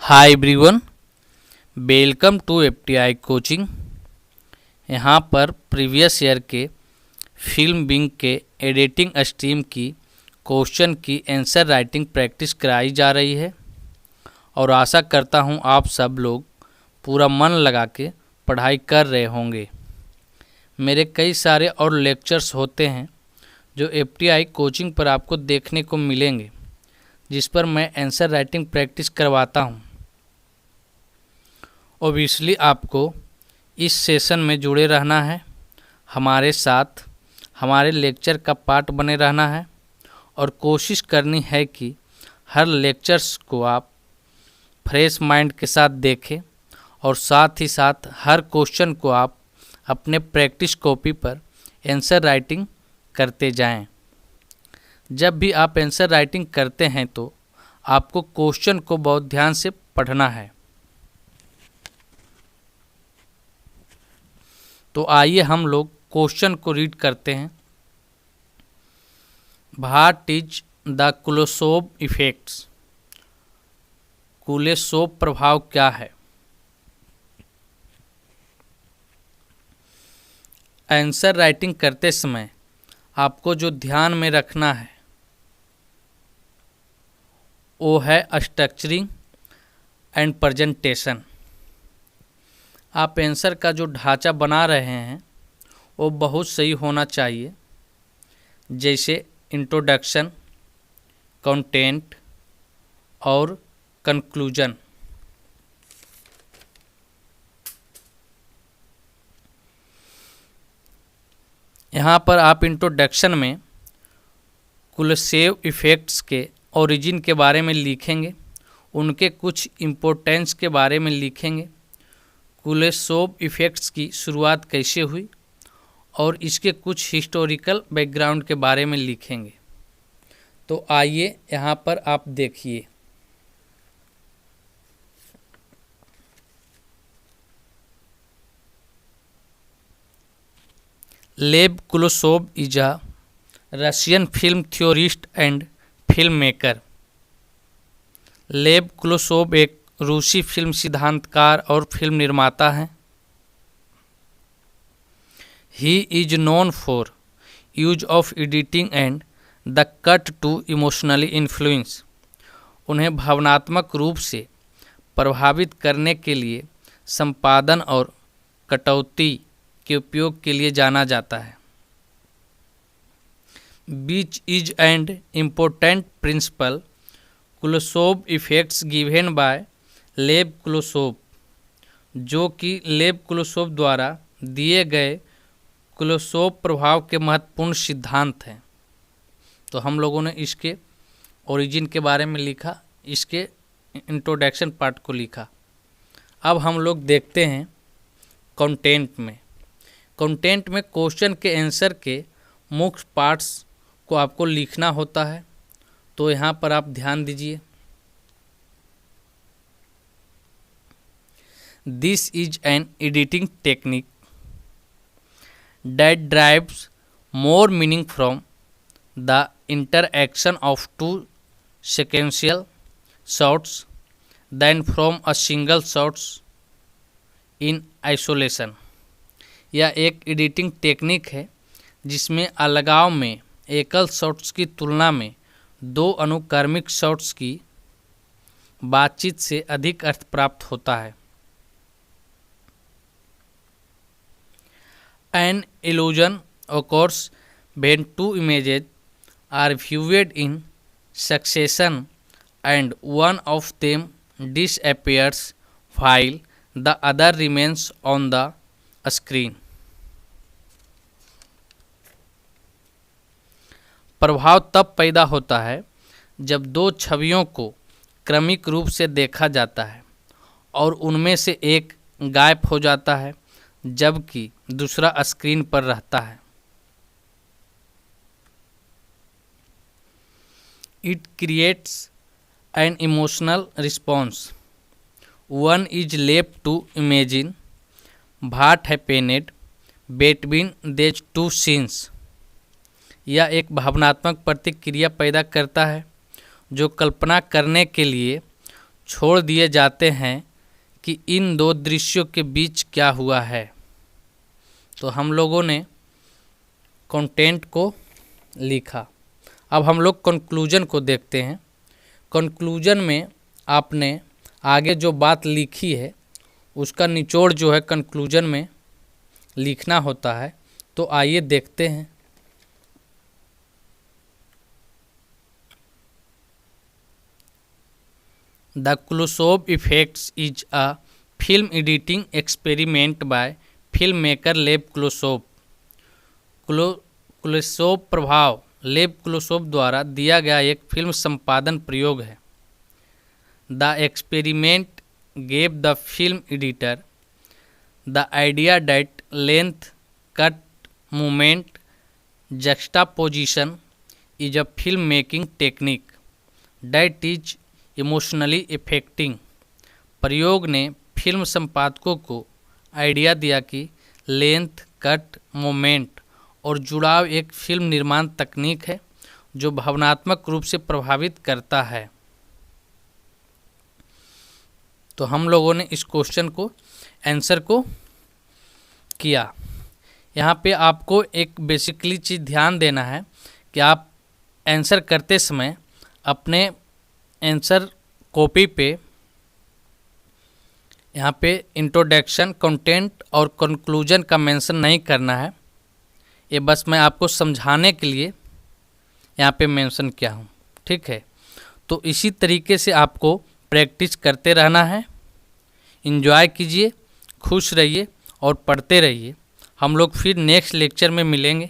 Hi everyone, welcome to FTI coaching. यहाँ पर previous year के फिल्म विंग के एडिटिंग स्ट्रीम की क्वेश्चन की आंसर राइटिंग प्रैक्टिस कराई जा रही है और आशा करता हूँ आप सब लोग पूरा मन लगा के पढ़ाई कर रहे होंगे। मेरे कई सारे और लेक्चर्स होते हैं जो एफटीआई कोचिंग पर आपको देखने को मिलेंगे, जिस पर मैं आंसर राइटिंग प्रैक्टिस करवाता हूँ। ओबियसली आपको इस सेशन में जुड़े रहना है, हमारे साथ हमारे लेक्चर का पार्ट बने रहना है और कोशिश करनी है कि हर लेक्चर्स को आप फ्रेश माइंड के साथ देखें और साथ ही साथ हर क्वेश्चन को आप अपने प्रैक्टिस कॉपी पर आंसर राइटिंग करते जाएं। जब भी आप आंसर राइटिंग करते हैं तो आपको क्वेश्चन को बहुत ध्यान से पढ़ना है। तो आइए हम लोग क्वेश्चन को रीड करते हैं। What is the Kuleshov effects? Kuleshov प्रभाव क्या है? आंसर राइटिंग करते समय आपको जो ध्यान में रखना है वो है स्ट्रक्चरिंग एंड प्रेजेंटेशन। आप आंसर का जो ढांचा बना रहे हैं वो बहुत सही होना चाहिए, जैसे इंट्रोडक्शन, कंटेंट और कंक्लूजन। यहाँ पर आप इंट्रोडक्शन में कुलेशोव इफ़ेक्ट्स के ओरिजिन के बारे में लिखेंगे, उनके कुछ इम्पोर्टेंस के बारे में लिखेंगे, कुलेशोव इफ़ेक्ट्स की शुरुआत कैसे हुई और इसके कुछ हिस्टोरिकल बैकग्राउंड के बारे में लिखेंगे। तो आइए यहाँ पर आप देखिए। Lev Kuleshov is a Russian film theorist and film maker. Lev Kuleshov एक रूसी फिल्म सिद्धांतकार और फिल्म निर्माता हैं। He is known for use of editing and the cut to emotionally influence. उन्हें भावनात्मक रूप से प्रभावित करने के लिए संपादन और कटौती के उपयोग के लिए जाना जाता है। Which is an important principle Kuleshov effects given by Lev Kuleshov, जो कि लेव कुलेशोव द्वारा दिए गए कुलेशोव प्रभाव के महत्वपूर्ण सिद्धांत हैं। तो हम लोगों ने इसके ओरिजिन के बारे में लिखा, इसके इंट्रोडक्शन पार्ट को लिखा। अब हम लोग देखते हैं कंटेंट में। कंटेंट में क्वेश्चन के आंसर के मुख्य पार्ट्स को आपको लिखना होता है। तो यहाँ पर आप ध्यान दीजिए। This is an editing technique that derives more meaning from the interaction of two sequential shots than from a single shots in isolation। यह एक एडिटिंग टेक्निक है जिसमें अलगाव में एकल शॉट्स की तुलना में दो अनुक्रमिक शॉट्स की बातचीत से अधिक अर्थ प्राप्त होता है। An illusion occurs when two images are viewed in succession and one of them disappears while the other remains on the screen। प्रभाव तब पैदा होता है जब दो छवियों को क्रमिक रूप से देखा जाता है और उनमें से एक गायब हो जाता है जबकि दूसरा स्क्रीन पर रहता है। It creates an emotional response. One is left to imagine what happened between these two scenes. यह एक भावनात्मक प्रतिक्रिया पैदा करता है जो कल्पना करने के लिए छोड़ दिए जाते हैं कि इन दो दृश्यों के बीच क्या हुआ है। तो हम लोगों ने कंटेंट को लिखा। अब हम लोग कंक्लूजन को देखते हैं। कंक्लूजन में आपने आगे जो बात लिखी है उसका निचोड़ जो है कंक्लूजन में लिखना होता है। तो आइए देखते हैं। The Kuleshov effects is a film editing experiment by film maker Lev Kuleshov. Kuleshov प्रभाव लेब क्लूसोव द्वारा दिया गया एक फिल्म संपादन प्रयोग है। The experiment gave the film editor the idea that length, cut, movement, juxtaposition is a film making technique that is emotionally affecting। प्रयोग ने फिल्म संपादकों को आइडिया दिया कि लेंथ, कट, मोमेंट और जुड़ाव एक फिल्म निर्माण तकनीक है जो भावनात्मक रूप से प्रभावित करता है। तो हम लोगों ने इस क्वेश्चन को आंसर को किया। यहाँ पे आपको एक बेसिकली चीज़ ध्यान देना है कि आप आंसर करते समय अपने आंसर कॉपी पे यहाँ पे इंट्रोडक्शन, कंटेंट और कंक्लूजन का मेंशन नहीं करना है। ये बस मैं आपको समझाने के लिए यहाँ पे मेंशन किया हूँ, ठीक है। तो इसी तरीके से आपको प्रैक्टिस करते रहना है। एंजॉय कीजिए, खुश रहिए और पढ़ते रहिए। हम लोग फिर नेक्स्ट लेक्चर में मिलेंगे।